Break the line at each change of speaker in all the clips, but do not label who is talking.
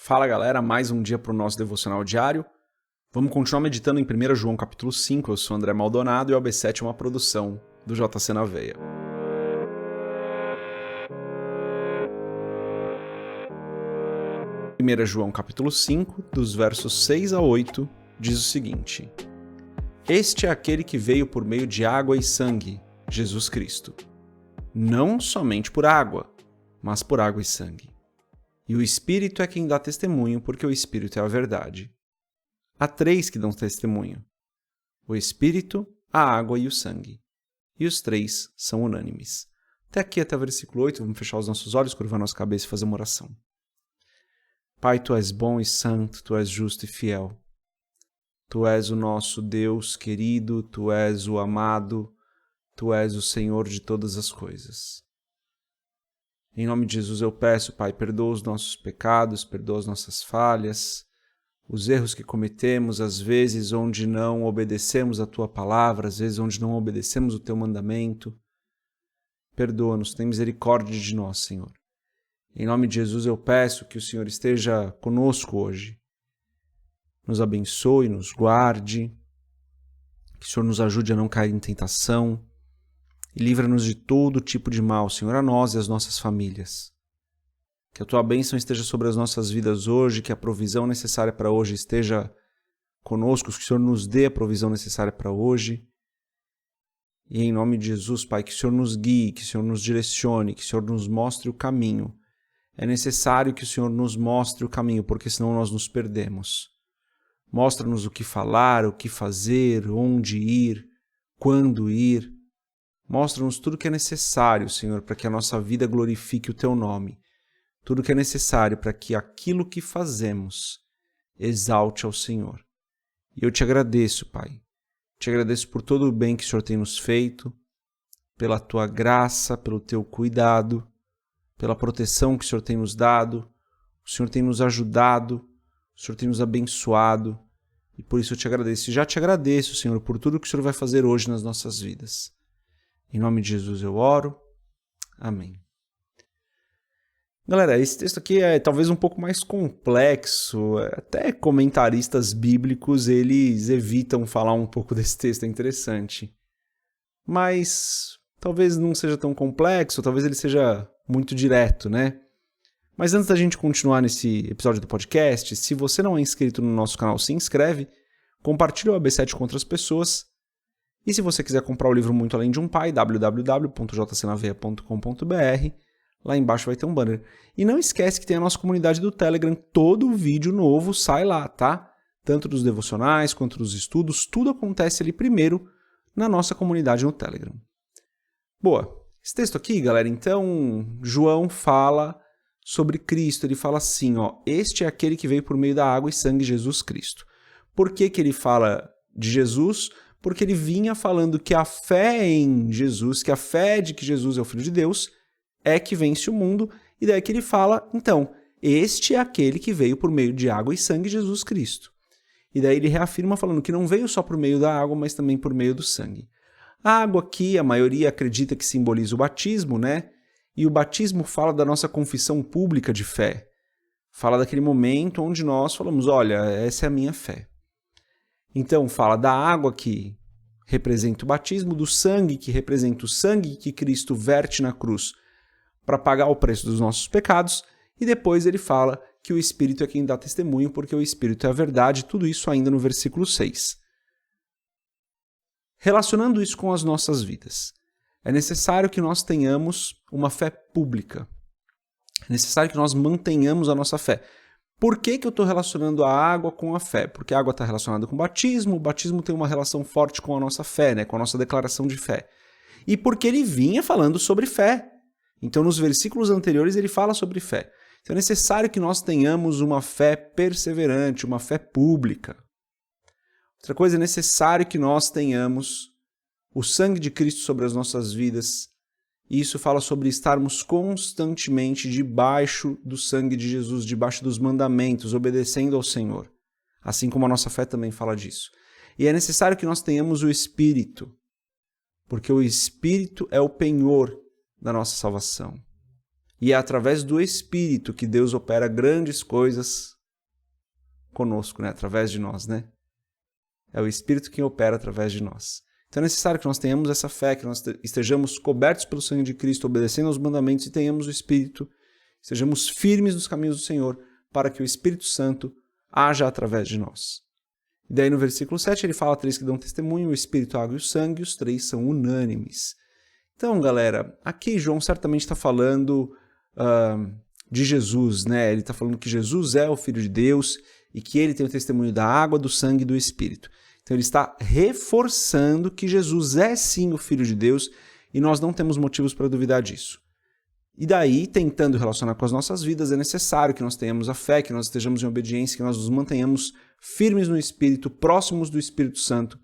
Fala galera, mais um dia para o nosso devocional diário. Vamos continuar meditando em 1 João capítulo 5, eu sou André Maldonado e o AB7 é uma produção do JC na Veia. Primeira João capítulo 5, dos versos 6 a 8, diz o seguinte: Este é aquele que veio por meio de água e sangue, Jesus Cristo. Não somente por água, mas por água e sangue. E o Espírito é quem dá testemunho, porque o Espírito é a verdade. Há três que dão testemunho: o Espírito, a água e o sangue. E os três são unânimes. Até o versículo 8, vamos fechar os nossos olhos, curvar nossa cabeça e fazer uma oração. Pai, Tu és bom e santo, Tu és justo e fiel. Tu és o nosso Deus querido, Tu és o amado, Tu és o Senhor de todas as coisas. Em nome de Jesus eu peço, Pai, perdoa os nossos pecados, perdoa as nossas falhas, os erros que cometemos, às vezes onde não obedecemos a Tua palavra, às vezes onde não obedecemos o Teu mandamento. Perdoa-nos, tem misericórdia de nós, Senhor. Em nome de Jesus eu peço que o Senhor esteja conosco hoje. Nos abençoe, nos guarde, que o Senhor nos ajude a não cair em tentação e livra-nos de todo tipo de mal, Senhor, a nós e as nossas famílias. Que a Tua bênção esteja sobre as nossas vidas hoje, que a provisão necessária para hoje esteja conosco, que o Senhor nos dê a provisão necessária para hoje. E em nome de Jesus, Pai, que o Senhor nos guie, que o Senhor nos direcione, que o Senhor nos mostre o caminho. É necessário que o Senhor nos mostre o caminho, porque senão nós nos perdemos. Mostra-nos o que falar, o que fazer, onde ir, quando ir. Mostra-nos tudo o que é necessário, Senhor, para que a nossa vida glorifique o Teu nome. Tudo o que é necessário para que aquilo que fazemos exalte ao Senhor. E eu Te agradeço, Pai. Te agradeço por todo o bem que o Senhor tem nos feito, pela Tua graça, pelo Teu cuidado, pela proteção que o Senhor tem nos dado. O Senhor tem nos ajudado, o Senhor tem nos abençoado. E por isso eu Te agradeço. E já Te agradeço, Senhor, por tudo que o Senhor vai fazer hoje nas nossas vidas. Em nome de Jesus eu oro. Amém. Galera, esse texto aqui é talvez um pouco mais complexo. Até comentaristas bíblicos, eles evitam falar um pouco desse texto, é interessante. Mas talvez não seja tão complexo, talvez ele seja muito direto, né? Mas antes da gente continuar nesse episódio do podcast, se você não é inscrito no nosso canal, se inscreve, compartilha o AB7 com outras pessoas. E se você quiser comprar o livro Muito Além de um Pai, www.jcnaveia.com.br, lá embaixo vai ter um banner. E não esquece que tem a nossa comunidade do Telegram, todo vídeo novo sai lá, tá? Tanto dos devocionais quanto dos estudos, tudo acontece ali primeiro na nossa comunidade no Telegram. Boa, esse texto aqui, galera, então, João fala sobre Cristo, ele fala assim, ó, este é aquele que veio por meio da água e sangue, Jesus Cristo. Por que que ele fala de Jesus? Porque ele vinha falando que a fé em Jesus, que a fé de que Jesus é o Filho de Deus, é que vence o mundo, e daí que ele fala, então, este é aquele que veio por meio de água e sangue, Jesus Cristo. E daí ele reafirma falando que não veio só por meio da água, mas também por meio do sangue. A água aqui, a maioria acredita que simboliza o batismo, né? E o batismo fala da nossa confissão pública de fé. Fala daquele momento onde nós falamos, olha, essa é a minha fé. Então, fala da água que representa o batismo, do sangue que representa o sangue que Cristo verte na cruz para pagar o preço dos nossos pecados, e depois ele fala que o Espírito é quem dá testemunho, porque o Espírito é a verdade, tudo isso ainda no versículo 6. Relacionando isso com as nossas vidas, é necessário que nós tenhamos uma fé pública. É necessário que nós mantenhamos a nossa fé. Por que eu estou relacionando a água com a fé? Porque a água está relacionada com o batismo tem uma relação forte com a nossa fé, né? Com a nossa declaração de fé. E porque ele vinha falando sobre fé. Então, nos versículos anteriores, ele fala sobre fé. Então, é necessário que nós tenhamos uma fé perseverante, uma fé pública. Outra coisa, é necessário que nós tenhamos o sangue de Cristo sobre as nossas vidas. E isso fala sobre estarmos constantemente debaixo do sangue de Jesus, debaixo dos mandamentos, obedecendo ao Senhor. Assim como a nossa fé também fala disso. E é necessário que nós tenhamos o Espírito, porque o Espírito é o penhor da nossa salvação. E é através do Espírito que Deus opera grandes coisas conosco, né? Através de nós, né? É o Espírito quem opera através de nós. Então é necessário que nós tenhamos essa fé, que nós estejamos cobertos pelo sangue de Cristo, obedecendo aos mandamentos e tenhamos o Espírito, estejamos firmes nos caminhos do Senhor, para que o Espírito Santo haja através de nós. E daí no versículo 7 ele fala 3 que dão testemunho, o Espírito, a água e o sangue, os 3 são unânimes. Então, galera, aqui João certamente está falando de Jesus, né? Ele está falando que Jesus é o Filho de Deus e que ele tem o testemunho da água, do sangue e do Espírito. Então ele está reforçando que Jesus é sim o Filho de Deus e nós não temos motivos para duvidar disso. E daí, tentando relacionar com as nossas vidas, é necessário que nós tenhamos a fé, que nós estejamos em obediência, que nós nos mantenhamos firmes no Espírito, próximos do Espírito Santo,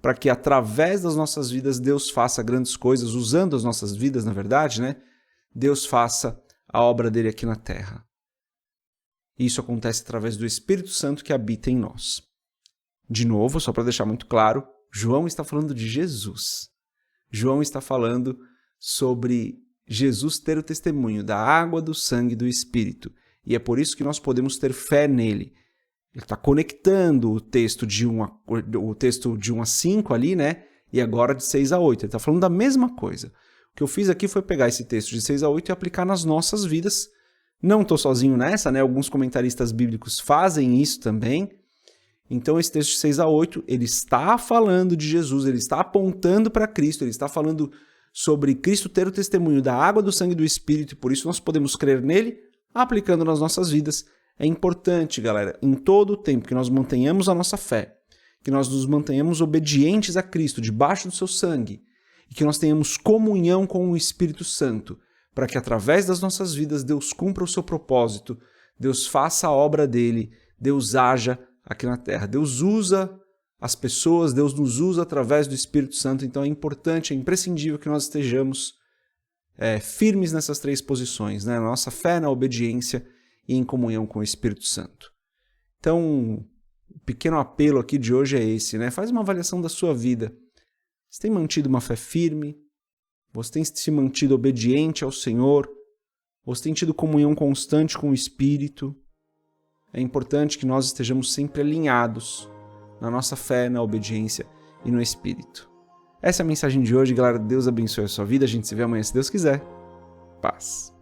para que através das nossas vidas Deus faça grandes coisas, usando as nossas vidas, na verdade, né? Deus faça a obra dele aqui na terra. E isso acontece através do Espírito Santo que habita em nós. De novo, só para deixar muito claro, João está falando de Jesus. João está falando sobre Jesus ter o testemunho da água, do sangue e do Espírito. E é por isso que nós podemos ter fé nele. Ele está conectando o texto de 1 a 5 ali, né? E agora de 6 a 8. Ele está falando da mesma coisa. O que eu fiz aqui foi pegar esse texto de 6 a 8 e aplicar nas nossas vidas. Não estou sozinho nessa, né? Alguns comentaristas bíblicos fazem isso também. Então esse texto de 6 a 8, ele está falando de Jesus, ele está apontando para Cristo, ele está falando sobre Cristo ter o testemunho da água, do sangue e do Espírito, e por isso nós podemos crer nele, aplicando nas nossas vidas. É importante, galera, em todo o tempo que nós mantenhamos a nossa fé, que nós nos mantenhamos obedientes a Cristo, debaixo do seu sangue, e que nós tenhamos comunhão com o Espírito Santo, para que através das nossas vidas Deus cumpra o seu propósito, Deus faça a obra dele, Deus haja aqui na terra. Deus usa as pessoas, Deus nos usa através do Espírito Santo, então é importante, é imprescindível que nós estejamos firmes nessas 3 posições, né? Nossa fé, na obediência e em comunhão com o Espírito Santo. Então, o pequeno apelo aqui de hoje é esse, né? Faz uma avaliação da sua vida. Você tem mantido uma fé firme? Você tem se mantido obediente ao Senhor? Você tem tido comunhão constante com o Espírito? É importante que nós estejamos sempre alinhados na nossa fé, na obediência e no Espírito. Essa é a mensagem de hoje, galera. Deus abençoe a sua vida. A gente se vê amanhã, se Deus quiser. Paz.